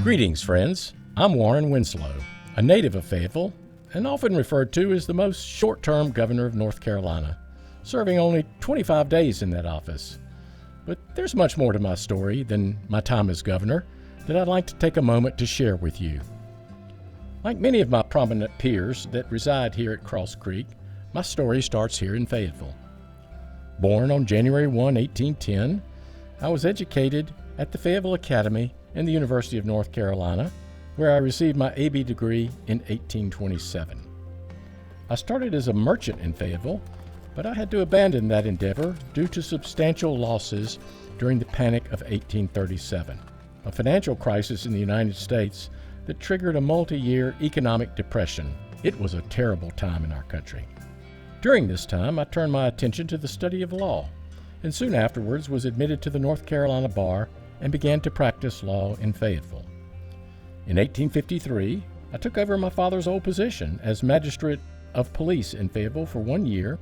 Greetings, friends. I'm Warren Winslow, a native of Fayetteville and often referred to as the most short-term governor of North Carolina, serving only 25 days in that office. But there's much more to my story than my time as governor that I'd like to take a moment to share with you. Like many of my prominent peers that reside here at Cross Creek, my story starts here in Fayetteville. Born on January 1, 1810, I was educated at the Fayetteville Academy and the University of North Carolina, where I received my A.B. degree in 1827. I started as a merchant in Fayetteville, but I had to abandon that endeavor due to substantial losses during the Panic of 1837, a financial crisis in the United States that triggered a multi-year economic depression. It was a terrible time in our country. During this time, I turned my attention to the study of law, and soon afterwards was admitted to the North Carolina bar and began to practice law in Fayetteville. In 1853, I took over my father's old position as magistrate of police in Fayetteville for 1 year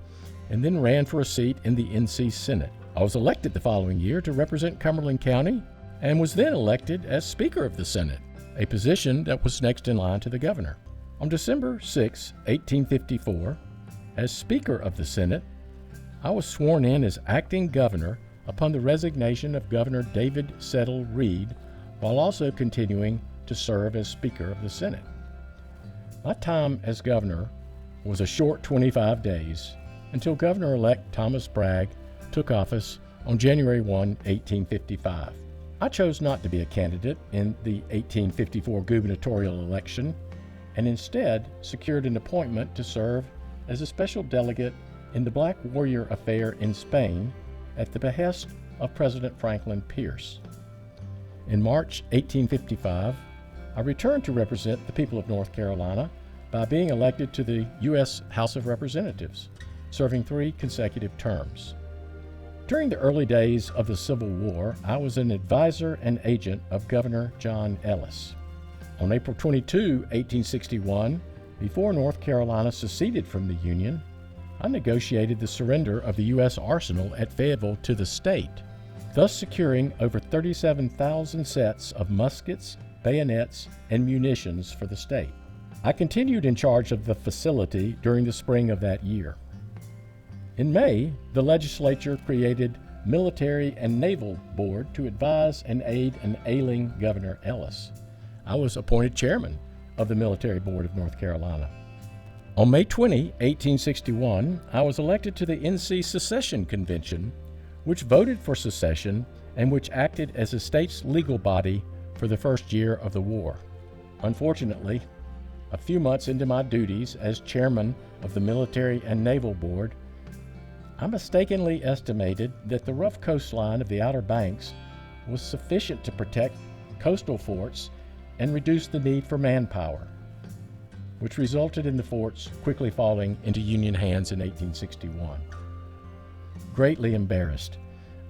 and then ran for a seat in the NC Senate. I was elected the following year to represent Cumberland County and was then elected as Speaker of the Senate, a position that was next in line to the governor. On December 6, 1854, as Speaker of the Senate, I was sworn in as acting governor upon the resignation of Governor David Settle Reed, while also continuing to serve as Speaker of the Senate. My time as governor was a short 25 days until Governor-elect Thomas Bragg took office on January 1, 1855. I chose not to be a candidate in the 1854 gubernatorial election and instead secured an appointment to serve as a special delegate in the Black Warrior Affair in Spain at the behest of President Franklin Pierce. In March 1855, I returned to represent the people of North Carolina by being elected to the U.S. House of Representatives, serving 3 consecutive terms. During the early days of the Civil War, I was an advisor and agent of Governor John Ellis. On April 22, 1861, before North Carolina seceded from the Union, I negotiated the surrender of the U.S. arsenal at Fayetteville to the state, thus securing over 37,000 sets of muskets, bayonets, and munitions for the state. I continued in charge of the facility during the spring of that year. In May, the legislature created Military and Naval Board to advise and aid an ailing Governor Ellis. I was appointed chairman of the Military Board of North Carolina. On May 20, 1861, I was elected to the NC Secession Convention, which voted for secession and which acted as the state's legal body for the first year of the war. Unfortunately, a few months into my duties as chairman of the Military and Naval Board, I mistakenly estimated that the rough coastline of the Outer Banks was sufficient to protect coastal forts and reduce the need for manpower, which resulted in the forts quickly falling into Union hands in 1861. Greatly embarrassed,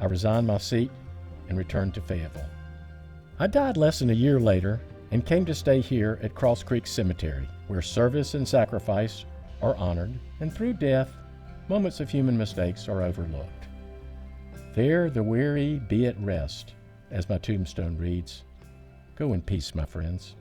I resigned my seat and returned to Fayetteville. I died less than a year later and came to stay here at Cross Creek Cemetery, where service and sacrifice are honored, and through death, moments of human mistakes are overlooked. There the weary be at rest, as my tombstone reads. Go in peace, my friends.